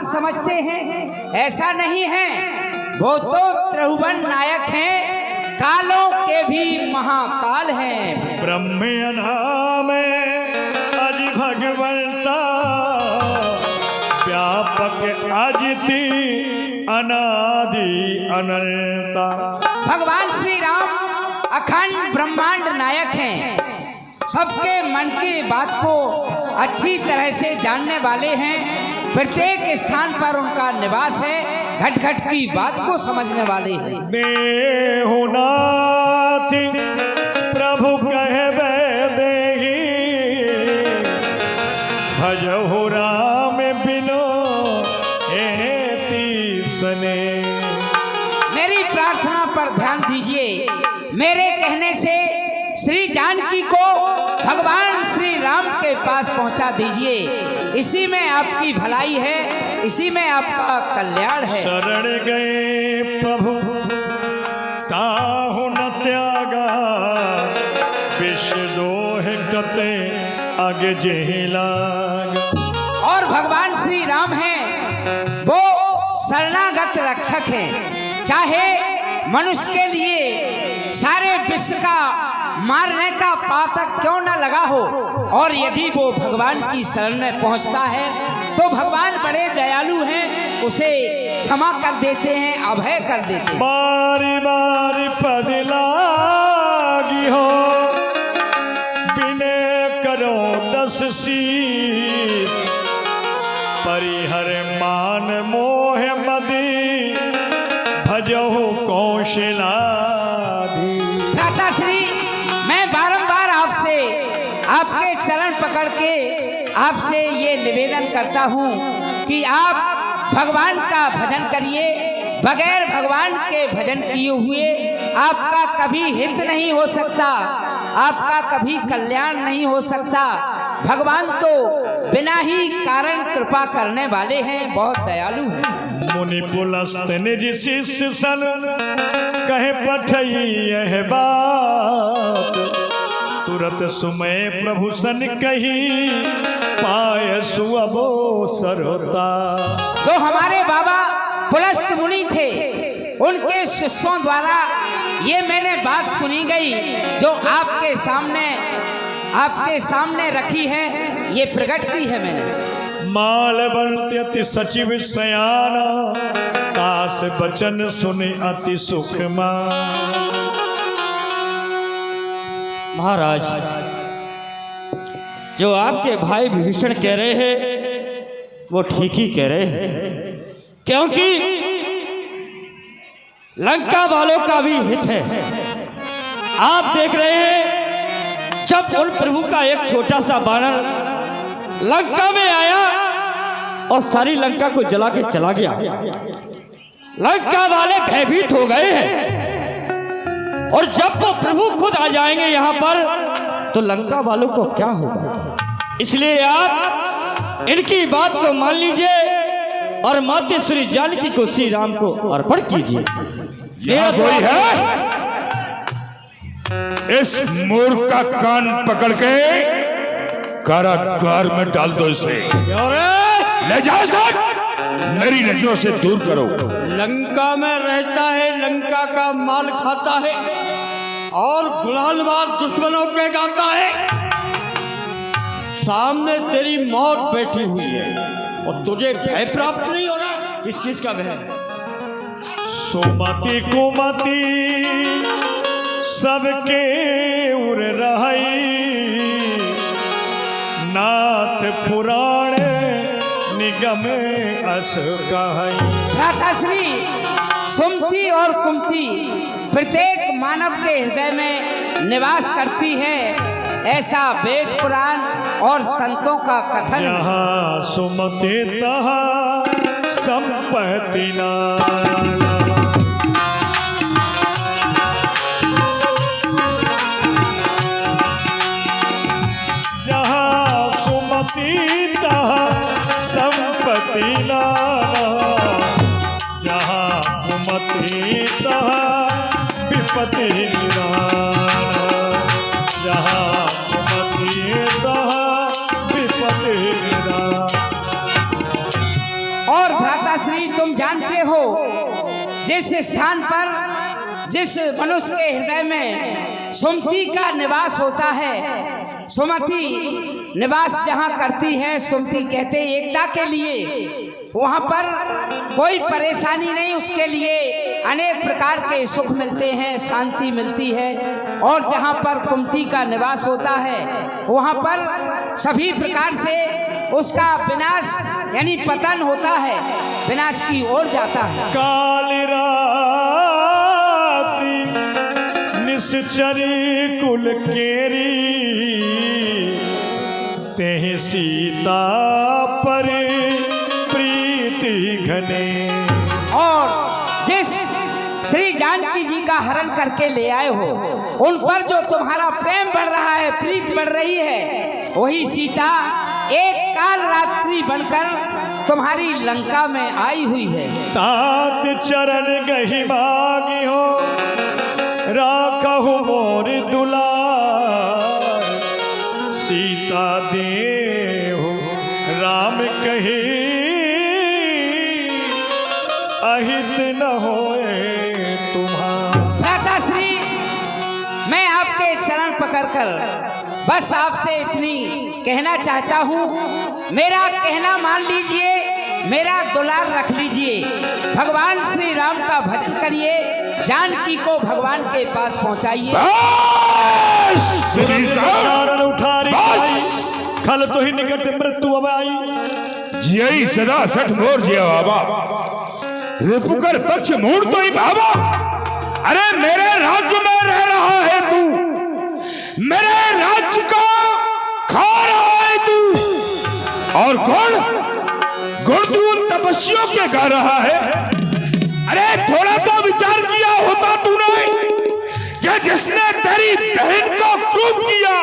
भगवान समझते हैं, ऐसा नहीं है। वो तो त्रिभुवन नायक हैं, कालों के भी महाकाल हैं। ब्रह्म नाम अज भगवंता, व्यापक अजिति अनादि अनंता। भगवान श्री राम अखंड ब्रह्मांड नायक हैं, सबके मन की बात को अच्छी तरह से जानने वाले हैं। प्रत्येक स्थान पर उनका निवास है, घट घट की बात को समझने वाले हैं। देहुनाथ प्रभु कहबे देहि, भजहु राम बिनो एति सने। मेरी प्रार्थना पर ध्यान दीजिए। मेरे कहने से श्री जानकी को भगवान श्री राम के पास पहुंचा दीजिए। इसी में आपकी भलाई है, इसी में आपका कल्याण है। शरण गए प्रभु ताहु न त्यागा, विष दोह कते आगे जेहि लागा। और भगवान श्री राम हैं, वो शरणागत रक्षक हैं। चाहे मनुष्य के लिए सारे विश्व का मारने का पातक क्यों न लगा हो, और यदि वो भगवान की शरण में पहुंचता है तो भगवान बड़े दयालु हैं, उसे क्षमा कर देते हैं, अभय कर देते हैं। बारी बारी पद लागी हो, बिने करो 10 शीस। परिहर मान मोह मदी, भजहु कौशलाधि। भ्राताश्री, मैं बारंबार आपसे आपके चरण पकड़ के आपसे ये निवेदन करता हूँ कि आप भगवान का भजन करिए। बगैर भगवान के भजन किए हुए आपका कभी हित नहीं हो सकता, आपका कभी कल्याण नहीं हो सकता। भगवान तो बिना ही कारण कृपा करने वाले हैं, बहुत दयालु हैं। मुनि पुलस्त निज शिष्य सन, कहे पठई यह बात। तुरत सुमय प्रभु सन कही, पाय सुअबो सरता। जो हमारे बाबा पुलस्त मुनि थे, उनके शिष्यों द्वारा ये मैंने बात सुनी गई, जो आपके सामने रखी है, ये प्रकट की है मैंने। मालवंत अति सचिव सयाना, कास बचन सुनि अति सुख मान। महाराज, जो आपके भाई विभीषण कह रहे हैं वो ठीक ही कह रहे हैं, क्योंकि लंका वालों का भी हित है। आप देख रहे हैं, जब उन प्रभु का एक छोटा सा बानर लंका में आया और सारी लंका को जला के चला गया, लंका वाले भयभीत हो गए हैं। और जब वो प्रभु खुद आ जाएंगे यहाँ पर, तो लंका वालों को क्या होगा। इसलिए आप इनकी बात को मान लीजिए और माते श्री जानकी को श्री राम को अर्पण कीजिए। यहाँ कोई है? इस मूर्ख का कान पकड़ के कारागार में डाल दो इसे। ले जाओ सर, मेरी नजरों से दूर करो। लंका में रहता है, लंका का माल खाता है और गुलालवार दुश्मनों के गाता है। सामने तेरी मौत बैठी हुई है और तुझे भय प्राप्त नहीं हो रहा। किस चीज का भय? सुमति कुमति सबके उर रही, नाथ पुराण निगम अस कहई। भ्राताश्री, सुमति और कुमति प्रत्येक मानव के हृदय में निवास करती है, ऐसा वेद पुराण और संतों का कथन। जहाँ सुमति तहाँ संपत्ति नाना। संपत्ति नाना, जहाँ कुमति तहाँ विपत्ति निराना। जहाँ कुमति तहाँ विपत्ति निराना। और भ्राताश्री तुम जानते हो जिस स्थान पर जिस मनुष्य के हृदय में सुमति का निवास होता है, सुमति निवास जहाँ करती है, सुमति कहते एकता के लिए, वहाँ पर कोई परेशानी नहीं, उसके लिए अनेक प्रकार के सुख मिलते हैं, शांति मिलती है। और जहाँ पर कुमति का निवास होता है वहाँ पर सभी प्रकार से उसका विनाश यानी पतन होता है, विनाश की ओर जाता है। काली रात्रि निश्चरी कुल केरी, तेहि सीता पर प्रीति घने। और जिस श्री जानकी जी का हरण करके ले आए हो, उन पर जो तुम्हारा प्रेम बढ़ रहा है, प्रीत बढ़ रही है, वही सीता एक काल रात्रि बनकर तुम्हारी लंका में आई हुई है। तात चरण गही भागी हो, राखहु मोर दुलार, सीता देहु राम कही, अहित न होए तुम्हार। भ्राताश्री मैं आपके चरण पकड़कर बस आपसे इतनी कहना चाहता हूँ, मेरा कहना मान लीजिए, मेरा दुलार रख लीजिए, भगवान श्री राम का भजन करिए, जानकी को भगवान के पास पहुँचाइए। चारण उठारी खल तो ही निकट मृत्यु अब आई, जियई सदा सठ मोर जिया बाबा, रिपुकर पक्ष मोड़ तो ही बाबा। अरे मेरे राज्य में रह रहा है तू, मेरे राज्य को खा रहा है तू, और कौन गुण तू उन तपस्वियों के गा रहा है। अरे थोड़ा तो विचार किया होता तूने कि जिसने तेरी बहन को क्रूप किया,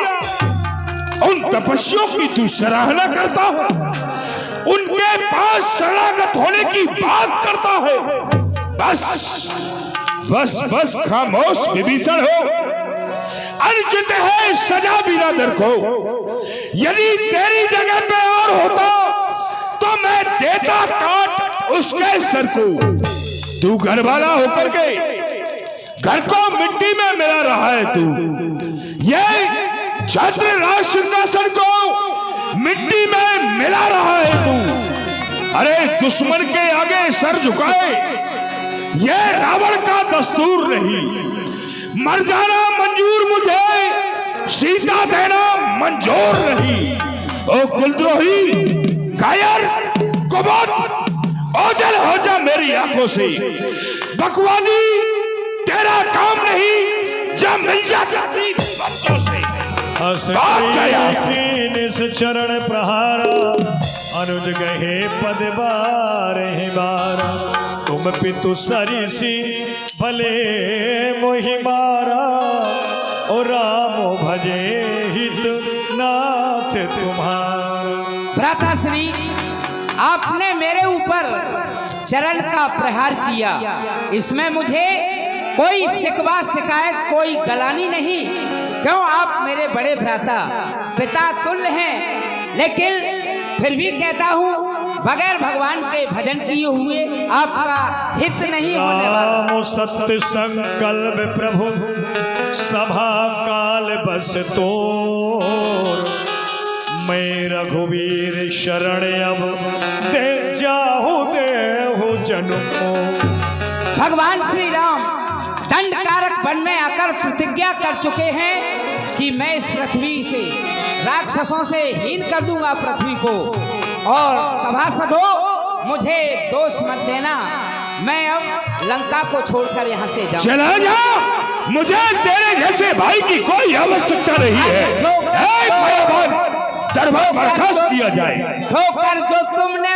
उन तपस्वियों की तू सराहना करता है, उनके पास शरणागत होने की बात करता है। बस बस बस खामोश विभीषण हो, अनुचित है सजा बिरादर को। यदि तेरी जगह पे और होता तो मैं देता काट उसके सर को। तू घर वाला होकर के घर को मिट्टी में मिला रहा है तू, ये छत्र राज सिंहासन को मिट्टी में मिला रहा है तू। अरे दुश्मन के आगे सर झुकाए ये रावण का दस्तूर नहीं, मर जाना मंजूर मुझे, सीता देना मंजूर नहीं। ओ कुलद्रोही, कायर, कुबत, ओझल हो जा मेरी आंखों से। बकवादी तेरा काम नहीं, जब मिल जाता थी बच्चों से। चरण प्रहारा अनुज गहे पद बारहि बारा, तुम पितु सरिसी भले मोहि मारा, ओ राम भजे हित नाथ तुम्हारा। भ्राताश्री आपने मेरे ऊपर चरण का प्रहार किया, इसमें मुझे कोई शिकवा शिकायत कोई गलानी नहीं, क्यों आप मेरे बड़े भ्राता पिता तुल्य हैं। लेकिन फिर भी कहता हूँ बगैर भगवान के भजन किए हुए आपका हित नहीं होने वाला। सत्य संकल्प प्रभु सभा काल बस तोर, मैं रघुवीर शरण अब दे जाहु देहु जन को। भगवान श्री राम दंड कारक वन में आकर प्रतिज्ञा कर चुके हैं कि मैं इस पृथ्वी से राक्षसों से हीन कर दूंगा पृथ्वी को, और सभासदों मुझे दोष मत देना, मैं अब लंका को छोड़कर यहाँ से जाऊं। चला जा, मुझे तेरे जैसे भाई की कोई आवश्यकता नहीं है। दरबार बर्खास्त किया जाए। ठोकर जो तुमने